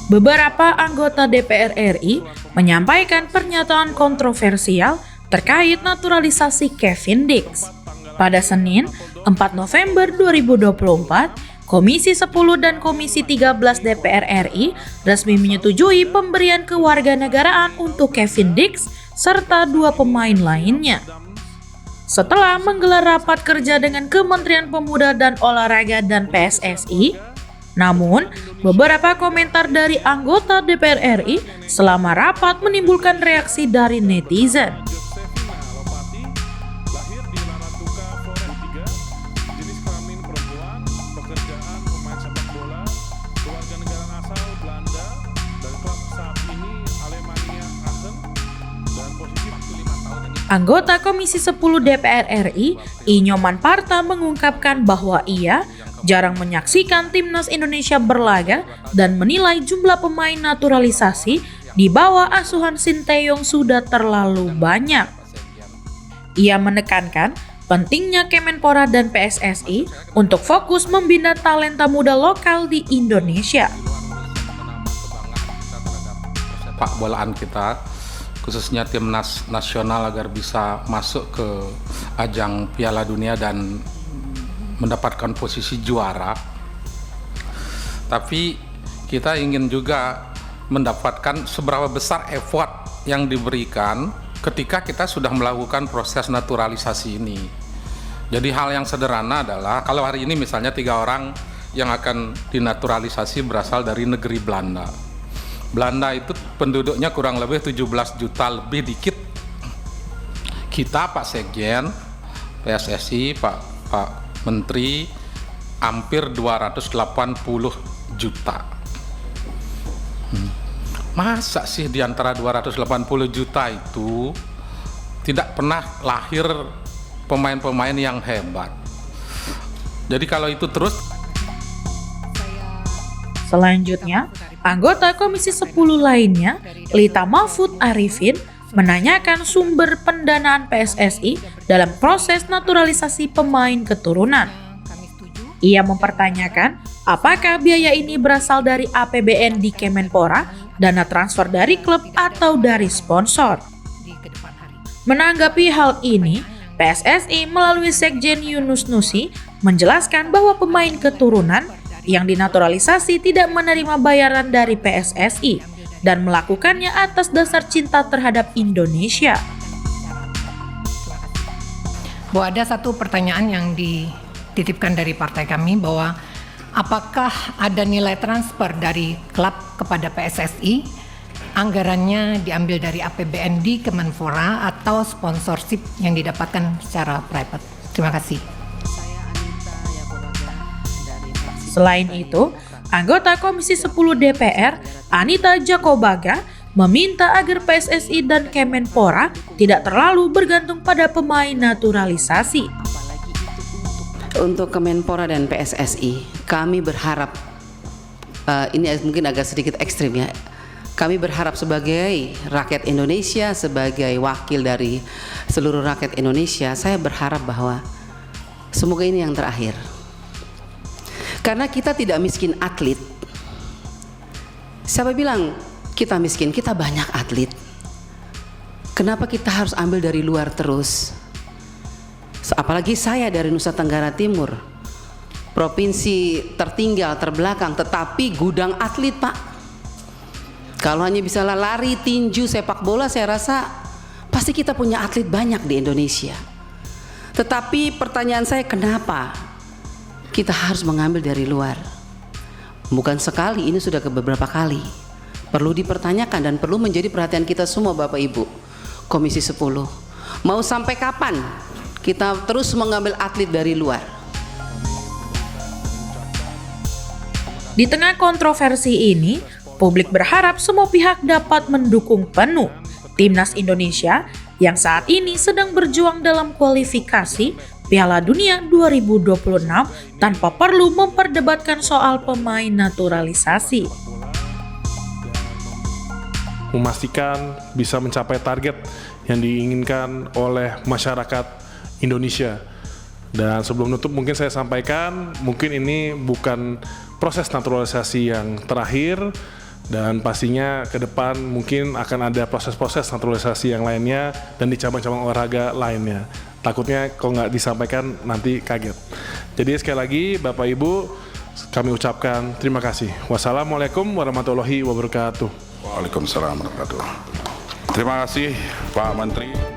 Beberapa anggota DPR RI menyampaikan pernyataan kontroversial terkait naturalisasi Kevin Dix. Pada Senin, 4 November 2024, Komisi 10 dan Komisi 13 DPR RI resmi menyetujui pemberian kewarganegaraan untuk Kevin Dix serta 2 pemain lainnya. Setelah menggelar rapat kerja dengan Kementerian Pemuda dan Olahraga dan PSSI, namun beberapa komentar dari anggota DPR RI selama rapat menimbulkan reaksi dari netizen. Anggota Komisi 10 DPR RI, Inyoman Parta mengungkapkan bahwa ia jarang menyaksikan timnas Indonesia berlaga dan menilai jumlah pemain naturalisasi di bawah asuhan Sinteyong sudah terlalu banyak. Ia menekankan pentingnya Kemenpora dan PSSI untuk fokus membina talenta muda lokal di Indonesia. Sepak bolaan kita, khususnya timnas nasional agar bisa masuk ke ajang Piala Dunia dan mendapatkan posisi juara. Tapi kita ingin juga mendapatkan seberapa besar effort yang diberikan ketika kita sudah melakukan proses naturalisasi ini. Jadi hal yang sederhana adalah kalau hari ini misalnya 3 orang yang akan dinaturalisasi berasal dari negeri Belanda. Belanda itu penduduknya kurang lebih 17 juta lebih dikit. Kita Pak Sekjen, PSSI, Pak Menteri hampir 280 juta. Masa sih di antara 280 juta itu tidak pernah lahir pemain-pemain yang hebat. Jadi kalau itu terus. Selanjutnya, anggota Komisi 10 lainnya, Lita Mahfud Arifin, menanyakan sumber pendanaan PSSI dalam proses naturalisasi pemain keturunan. Ia mempertanyakan apakah biaya ini berasal dari APBN di Kemenpora, dana transfer dari klub atau dari sponsor. Menanggapi hal ini, PSSI melalui Sekjen Yunus Nusi menjelaskan bahwa pemain keturunan yang dinaturalisasi tidak menerima bayaran dari PSSI dan melakukannya atas dasar cinta terhadap Indonesia. Bahwa ada satu pertanyaan yang dititipkan dari partai kami bahwa apakah ada nilai transfer dari klub kepada PSSI, anggarannya diambil dari APBN di Kemenpora atau sponsorship yang didapatkan secara private. Terima kasih. Selain itu, anggota Komisi 10 DPR, Anita Jakobaga, meminta agar PSSI dan Kemenpora tidak terlalu bergantung pada pemain naturalisasi. Untuk Kemenpora dan PSSI, kami berharap, ini mungkin agak sedikit ekstrim ya, kami berharap sebagai rakyat Indonesia, sebagai wakil dari seluruh rakyat Indonesia, saya berharap bahwa semoga ini yang terakhir. Karena kita tidak miskin atlet. Siapa bilang kita miskin? Kita banyak atlet. Kenapa kita harus ambil dari luar terus? Apalagi saya dari Nusa Tenggara Timur, provinsi tertinggal, terbelakang, tetapi gudang atlet, Pak. Kalau hanya bisa lari, tinju, sepak bola, saya rasa pasti kita punya atlet banyak di Indonesia. Tetapi pertanyaan saya, kenapa kita harus mengambil dari luar? Bukan sekali, ini sudah beberapa kali. Perlu dipertanyakan dan perlu menjadi perhatian kita semua, Bapak Ibu Komisi 10. Mau sampai kapan kita terus mengambil atlet dari luar? Di tengah kontroversi ini, publik berharap semua pihak dapat mendukung penuh Timnas Indonesia yang saat ini sedang berjuang dalam kualifikasi Piala Dunia 2026 tanpa perlu memperdebatkan soal pemain naturalisasi. Memastikan bisa mencapai target yang diinginkan oleh masyarakat Indonesia. Dan sebelum nutup mungkin saya sampaikan, mungkin ini bukan proses naturalisasi yang terakhir, Dan pastinya ke depan mungkin akan ada proses-proses naturalisasi yang lainnya dan di cabang-cabang olahraga lainnya. Takutnya kalau nggak disampaikan nanti kaget. Jadi sekali lagi Bapak Ibu, kami ucapkan terima kasih. Wassalamualaikum warahmatullahi wabarakatuh. Waalaikumsalam warahmatullahi wabarakatuh. Terima kasih Pak Menteri.